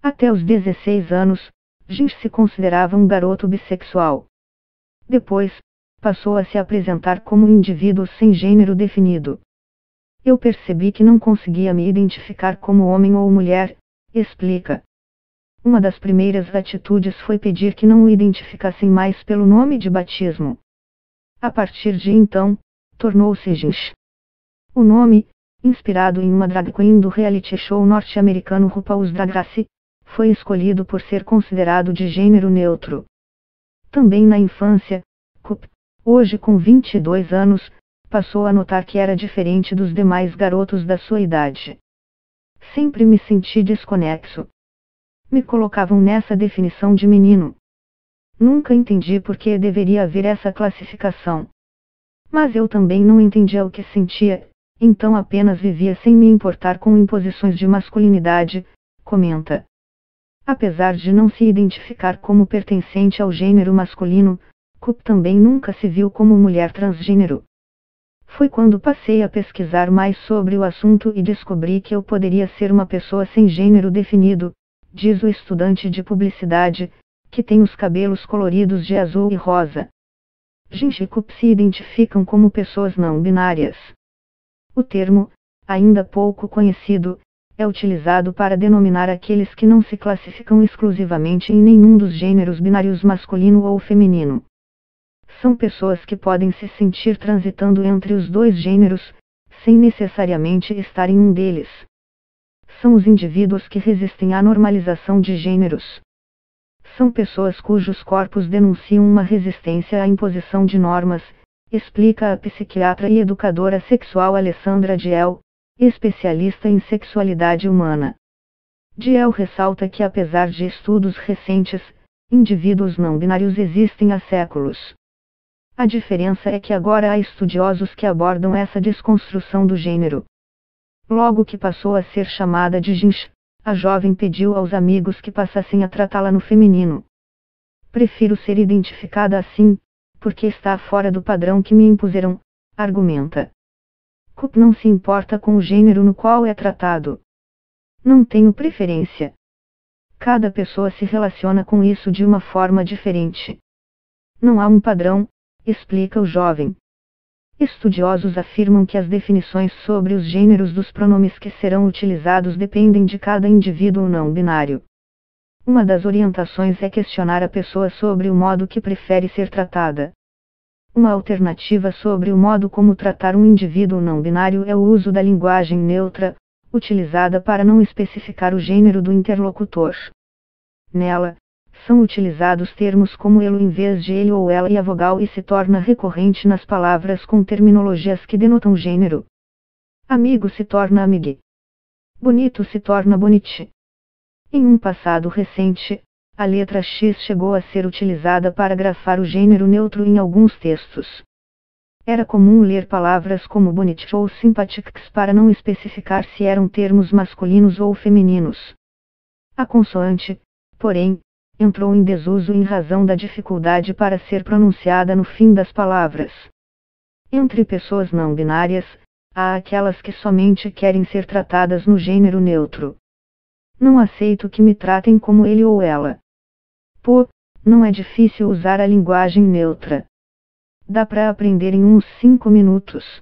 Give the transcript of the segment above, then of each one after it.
Até os 16 anos, Ginch se considerava um garoto bissexual. Depois, passou a se apresentar como um indivíduo sem gênero definido. Eu percebi que não conseguia me identificar como homem ou mulher, explica. Uma das primeiras atitudes foi pedir que não o identificassem mais pelo nome de batismo. A partir de então, tornou-se Ginch. O nome, inspirado em uma drag queen do reality show norte-americano RuPaul's Drag Race, foi escolhido por ser considerado de gênero neutro. Também na infância, Coop, hoje com 22 anos, passou a notar que era diferente dos demais garotos da sua idade. Sempre me senti desconexo. Me colocavam nessa definição de menino. Nunca entendi por que deveria haver essa classificação. Mas eu também não entendia o que sentia, então apenas vivia sem me importar com imposições de masculinidade, comenta. Apesar de não se identificar como pertencente ao gênero masculino, Coop também nunca se viu como mulher transgênero. Foi quando passei a pesquisar mais sobre o assunto e descobri que eu poderia ser uma pessoa sem gênero definido, diz o estudante de publicidade, que tem os cabelos coloridos de azul e rosa. Ginch e Coop se identificam como pessoas não binárias. O termo, ainda pouco conhecido, é utilizado para denominar aqueles que não se classificam exclusivamente em nenhum dos gêneros binários masculino ou feminino. São pessoas que podem se sentir transitando entre os dois gêneros, sem necessariamente estar em um deles. São os indivíduos que resistem à normalização de gêneros. São pessoas cujos corpos denunciam uma resistência à imposição de normas, explica a psiquiatra e educadora sexual Alessandra Diel, especialista em sexualidade humana. Diel ressalta que apesar de estudos recentes, indivíduos não binários existem há séculos. A diferença é que agora há estudiosos que abordam essa desconstrução do gênero. Logo que passou a ser chamada de Ginch, a jovem pediu aos amigos que passassem a tratá-la no feminino. Prefiro ser identificada assim, porque está fora do padrão que me impuseram, argumenta. Coop não se importa com o gênero no qual é tratado. Não tenho preferência. Cada pessoa se relaciona com isso de uma forma diferente. Não há um padrão, explica o jovem. Estudiosos afirmam que as definições sobre os gêneros dos pronomes que serão utilizados dependem de cada indivíduo não binário. Uma das orientações é questionar a pessoa sobre o modo que prefere ser tratada. Uma alternativa sobre o modo como tratar um indivíduo não binário é o uso da linguagem neutra, utilizada para não especificar o gênero do interlocutor. Nela, são utilizados termos como ele em vez de ele ou ela e a vogal e se torna recorrente nas palavras com terminologias que denotam gênero. Amigo se torna amigue. Bonito se torna bonite. Em um passado recente, a letra X chegou a ser utilizada para grafar o gênero neutro em alguns textos. Era comum ler palavras como bonite ou sympathics para não especificar se eram termos masculinos ou femininos. A consoante, porém, entrou em desuso em razão da dificuldade para ser pronunciada no fim das palavras. Entre pessoas não binárias, há aquelas que somente querem ser tratadas no gênero neutro. Não aceito que me tratem como ele ou ela. Pô, não é difícil usar a linguagem neutra. Dá para aprender em uns 5 minutos.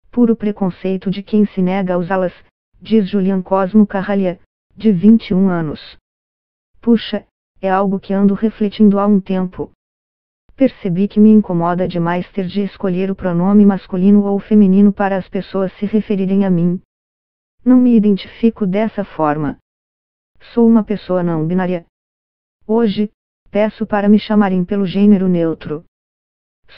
Puro preconceito de quem se nega a usá-las, diz Julian Cosmo Carralha, de 21 anos. Puxa, é algo que ando refletindo há um tempo. Percebi que me incomoda demais ter de escolher o pronome masculino ou feminino para as pessoas se referirem a mim. Não me identifico dessa forma. Sou uma pessoa não binária. Hoje, peço para me chamarem pelo gênero neutro.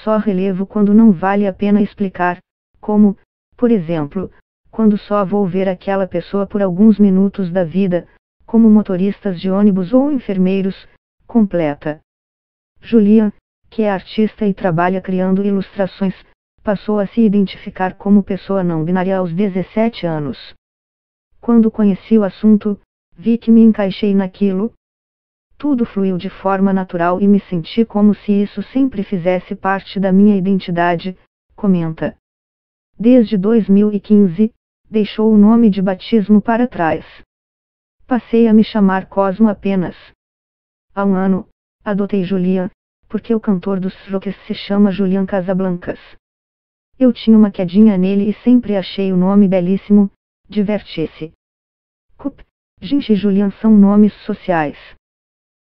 Só relevo quando não vale a pena explicar, como, por exemplo, quando só vou ver aquela pessoa por alguns minutos da vida, como motoristas de ônibus ou enfermeiros, completa. Julian, que é artista e trabalha criando ilustrações, passou a se identificar como pessoa não binária aos 17 anos. Quando conheci o assunto, vi que me encaixei naquilo. Tudo fluiu de forma natural e me senti como se isso sempre fizesse parte da minha identidade, comenta. Desde 2015, deixou o nome de batismo para trás. Passei a me chamar Cosmo apenas. Há um ano, adotei Julian, porque o cantor dos rocks se chama Julian Casablancas. Eu tinha uma quedinha nele e sempre achei o nome belíssimo, diverti-se. Cup, Gente e Julian são nomes sociais.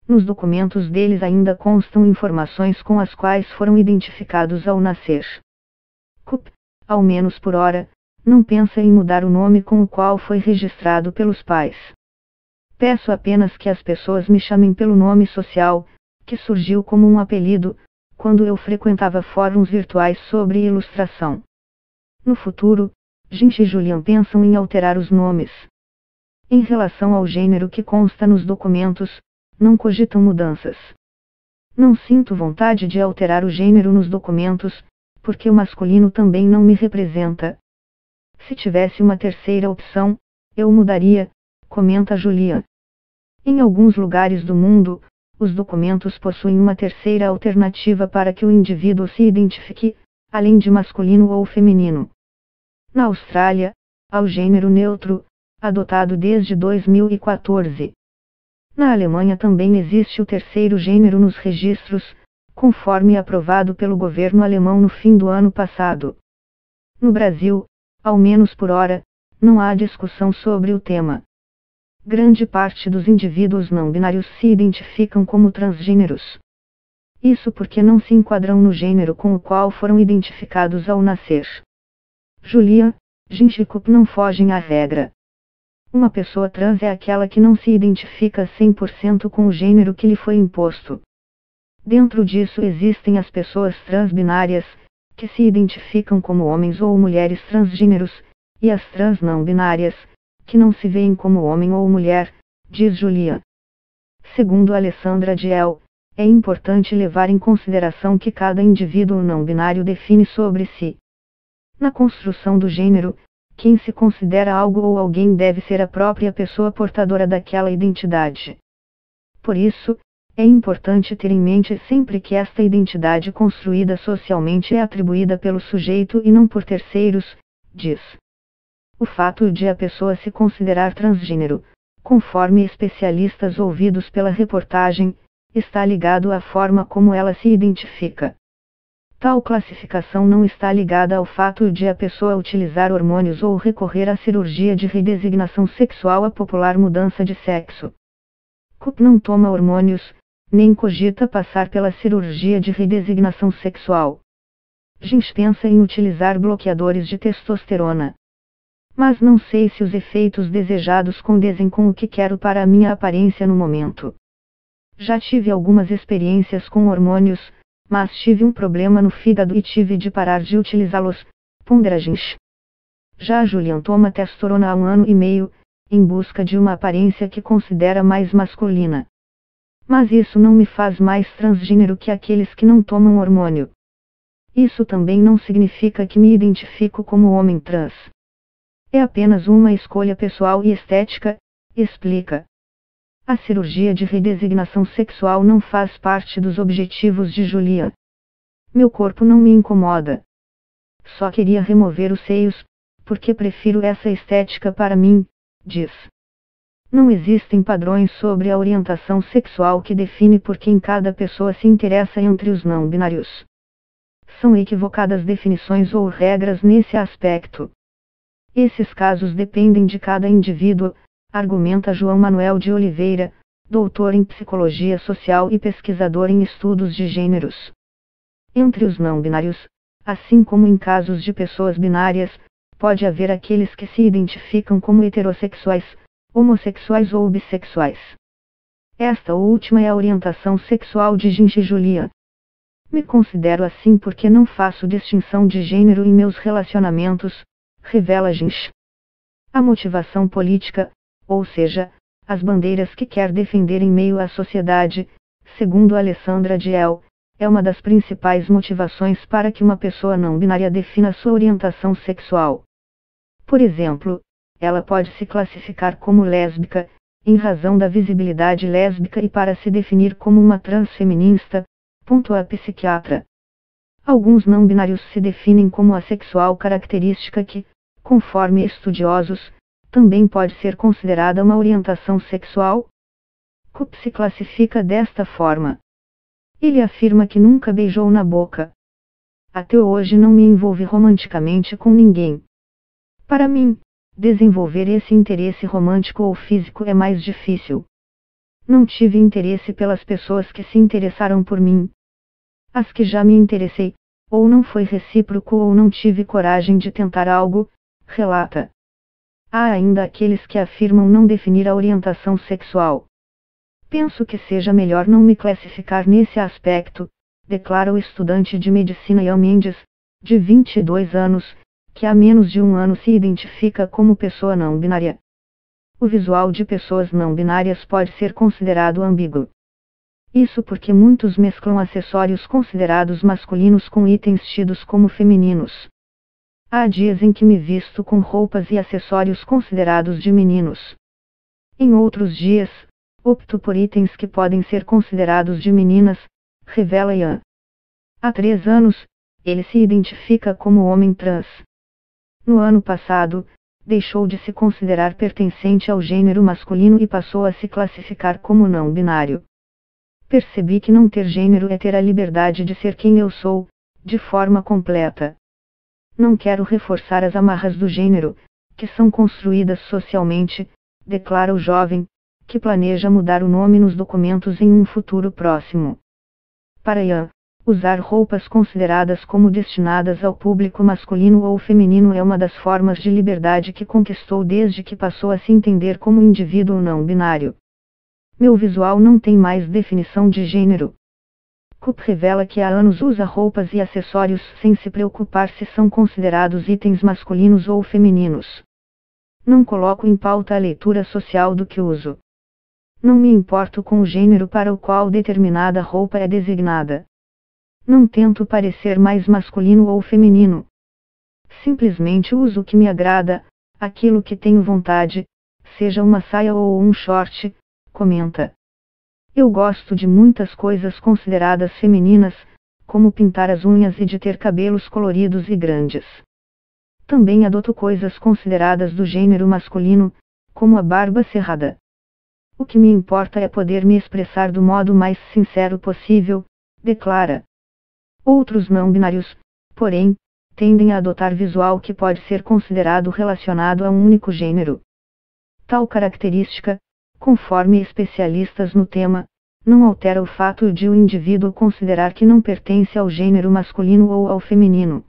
Nos documentos deles ainda constam informações com as quais foram identificados ao nascer. Cup, ao menos por hora, não pensa em mudar o nome com o qual foi registrado pelos pais. Peço apenas que as pessoas me chamem pelo nome social, que surgiu como um apelido, quando eu frequentava fóruns virtuais sobre ilustração. No futuro, Gente e Julian pensam em alterar os nomes. Em relação ao gênero que consta nos documentos, não cogitam mudanças. Não sinto vontade de alterar o gênero nos documentos, porque o masculino também não me representa. Se tivesse uma terceira opção, eu mudaria, comenta Julia. Em alguns lugares do mundo, os documentos possuem uma terceira alternativa para que o indivíduo se identifique, além de masculino ou feminino. Na Austrália, há o gênero neutro, adotado desde 2014. Na Alemanha também existe o terceiro gênero nos registros, conforme aprovado pelo governo alemão no fim do ano passado. No Brasil, ao menos por hora, não há discussão sobre o tema. Grande parte dos indivíduos não binários se identificam como transgêneros. Isso porque não se enquadram no gênero com o qual foram identificados ao nascer. Julia, Gente e Cup não fogem à regra. Uma pessoa trans é aquela que não se identifica 100% com o gênero que lhe foi imposto. Dentro disso existem as pessoas transbinárias, que se identificam como homens ou mulheres transgêneros, e as trans não binárias, que não se veem como homem ou mulher, diz Julia. Segundo Alessandra Diel, é importante levar em consideração que cada indivíduo não binário define sobre si. Na construção do gênero, quem se considera algo ou alguém deve ser a própria pessoa portadora daquela identidade. Por isso, é importante ter em mente sempre que esta identidade construída socialmente é atribuída pelo sujeito e não por terceiros, diz. O fato de a pessoa se considerar transgênero, conforme especialistas ouvidos pela reportagem, está ligado à forma como ela se identifica. Tal classificação não está ligada ao fato de a pessoa utilizar hormônios ou recorrer à cirurgia de redesignação sexual, a popular mudança de sexo. Cup não toma hormônios, nem cogita passar pela cirurgia de redesignação sexual. Gente pensa em utilizar bloqueadores de testosterona. Mas não sei se os efeitos desejados condizem com o que quero para a minha aparência no momento. Já tive algumas experiências com hormônios, mas tive um problema no fígado e tive de parar de utilizá-los, pondera Gente. Já Julian toma testosterona há 1 ano e meio, em busca de uma aparência que considera mais masculina. Mas isso não me faz mais transgênero que aqueles que não tomam hormônio. Isso também não significa que me identifico como homem trans. É apenas uma escolha pessoal e estética, explica. A cirurgia de redesignação sexual não faz parte dos objetivos de Julia. Meu corpo não me incomoda. Só queria remover os seios, porque prefiro essa estética para mim, diz. Não existem padrões sobre a orientação sexual que define por quem cada pessoa se interessa entre os não binários. São equivocadas definições ou regras nesse aspecto. Esses casos dependem de cada indivíduo, argumenta João Manuel de Oliveira, doutor em psicologia social e pesquisador em estudos de gêneros. Entre os não binários, assim como em casos de pessoas binárias, pode haver aqueles que se identificam como heterossexuais, homossexuais ou bissexuais. Esta última é a orientação sexual de Gente e Julia. Me considero assim porque não faço distinção de gênero em meus relacionamentos, revela Gente. A motivação política, ou seja, as bandeiras que quer defender em meio à sociedade, segundo Alessandra Diel, é uma das principais motivações para que uma pessoa não binária defina sua orientação sexual. Por exemplo, ela pode se classificar como lésbica, em razão da visibilidade lésbica e para se definir como uma transfeminista, pontua a psiquiatra. Alguns não binários se definem como assexual, característica que, conforme estudiosos, também pode ser considerada uma orientação sexual? Coop se classifica desta forma. Ele afirma que nunca beijou na boca. Até hoje não me envolvi romanticamente com ninguém. Para mim, desenvolver esse interesse romântico ou físico é mais difícil. Não tive interesse pelas pessoas que se interessaram por mim. As que já me interessei, ou não foi recíproco ou não tive coragem de tentar algo, relata. Há ainda aqueles que afirmam não definir a orientação sexual. Penso que seja melhor não me classificar nesse aspecto, declara o estudante de medicina Ian Mendes, de 22 anos, que há menos de um ano se identifica como pessoa não binária. O visual de pessoas não binárias pode ser considerado ambíguo. Isso porque muitos mesclam acessórios considerados masculinos com itens tidos como femininos. Há dias em que me visto com roupas e acessórios considerados de meninos. Em outros dias, opto por itens que podem ser considerados de meninas, revela Ian. Há 3 anos, ele se identifica como homem trans. No ano passado, deixou de se considerar pertencente ao gênero masculino e passou a se classificar como não binário. Percebi que não ter gênero é ter a liberdade de ser quem eu sou, de forma completa. Não quero reforçar as amarras do gênero, que são construídas socialmente, declara o jovem, que planeja mudar o nome nos documentos em um futuro próximo. Para Ian, usar roupas consideradas como destinadas ao público masculino ou feminino é uma das formas de liberdade que conquistou desde que passou a se entender como indivíduo não binário. Meu visual não tem mais definição de gênero. Coop revela que há anos usa roupas e acessórios sem se preocupar se são considerados itens masculinos ou femininos. Não coloco em pauta a leitura social do que uso. Não me importo com o gênero para o qual determinada roupa é designada. Não tento parecer mais masculino ou feminino. Simplesmente uso o que me agrada, aquilo que tenho vontade, seja uma saia ou um short, comenta. Eu gosto de muitas coisas consideradas femininas, como pintar as unhas e de ter cabelos coloridos e grandes. Também adoto coisas consideradas do gênero masculino, como a barba cerrada. O que me importa é poder me expressar do modo mais sincero possível, declara. Outros não binários, porém, tendem a adotar visual que pode ser considerado relacionado a um único gênero. Tal característica, conforme especialistas no tema, não altera o fato de o indivíduo considerar que não pertence ao gênero masculino ou ao feminino.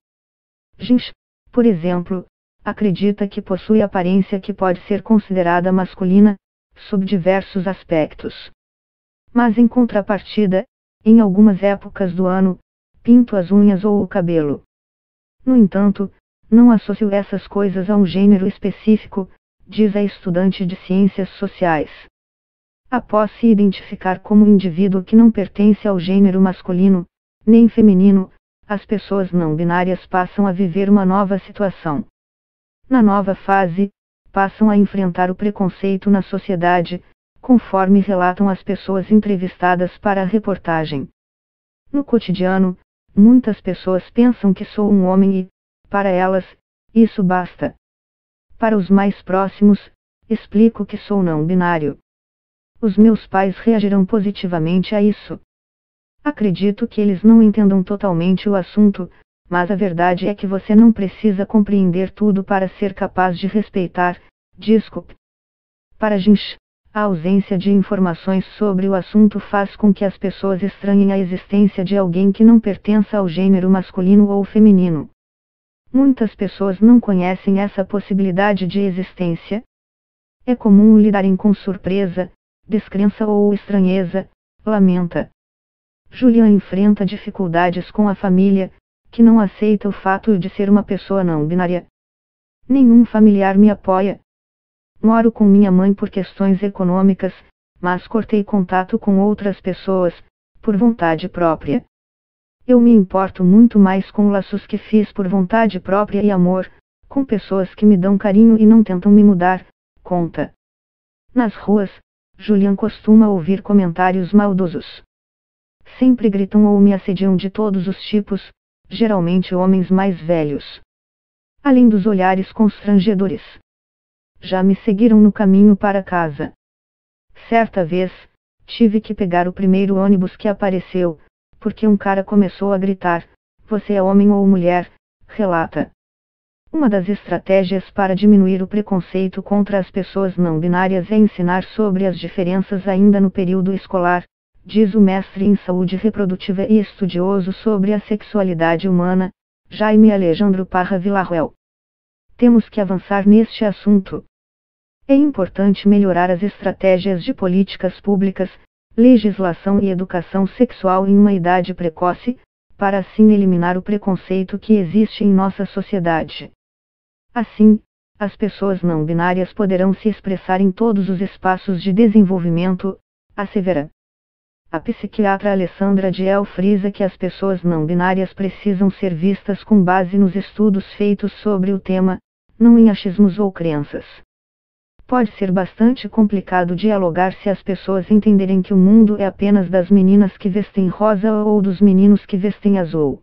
Ginch, por exemplo, acredita que possui aparência que pode ser considerada masculina, sob diversos aspectos. Mas em contrapartida, em algumas épocas do ano, pinto as unhas ou o cabelo. No entanto, não associo essas coisas a um gênero específico, diz a estudante de ciências sociais. Após se identificar como indivíduo que não pertence ao gênero masculino, nem feminino, as pessoas não binárias passam a viver uma nova situação. Na nova fase, passam a enfrentar o preconceito na sociedade, conforme relatam as pessoas entrevistadas para a reportagem. No cotidiano, muitas pessoas pensam que sou um homem e, para elas, isso basta. Para os mais próximos, explico que sou não binário. Os meus pais reagirão positivamente a isso. Acredito que eles não entendam totalmente o assunto, mas a verdade é que você não precisa compreender tudo para ser capaz de respeitar, diz Coop. Para Ginch, a ausência de informações sobre o assunto faz com que as pessoas estranhem a existência de alguém que não pertença ao gênero masculino ou feminino. Muitas pessoas não conhecem essa possibilidade de existência. É comum lidarem com surpresa, descrença ou estranheza, lamenta. Julian enfrenta dificuldades com a família, que não aceita o fato de ser uma pessoa não binária. Nenhum familiar me apoia. Moro com minha mãe por questões econômicas, mas cortei contato com outras pessoas, por vontade própria. Eu me importo muito mais com laços que fiz por vontade própria e amor, com pessoas que me dão carinho e não tentam me mudar, conta. Nas ruas, Julian costuma ouvir comentários maldosos. Sempre gritam ou me assediam de todos os tipos, geralmente homens mais velhos. Além dos olhares constrangedores. já me seguiram no caminho para casa. Certa vez, tive que pegar o primeiro ônibus que apareceu, porque um cara começou a gritar: "Você é homem ou mulher?", relata. Uma das estratégias para diminuir o preconceito contra as pessoas não binárias é ensinar sobre as diferenças ainda no período escolar, diz o mestre em saúde reprodutiva e estudioso sobre a sexualidade humana, Jaime Alejandro Parra Villarroel. Temos que avançar neste assunto. É importante melhorar as estratégias de políticas públicas, legislação e educação sexual em uma idade precoce, para assim eliminar o preconceito que existe em nossa sociedade. Assim, as pessoas não binárias poderão se expressar em todos os espaços de desenvolvimento, assevera. A psiquiatra Alessandra Diel frisa que as pessoas não binárias precisam ser vistas com base nos estudos feitos sobre o tema, não em achismos ou crenças. Pode ser bastante complicado dialogar se as pessoas entenderem que o mundo é apenas das meninas que vestem rosa ou dos meninos que vestem azul.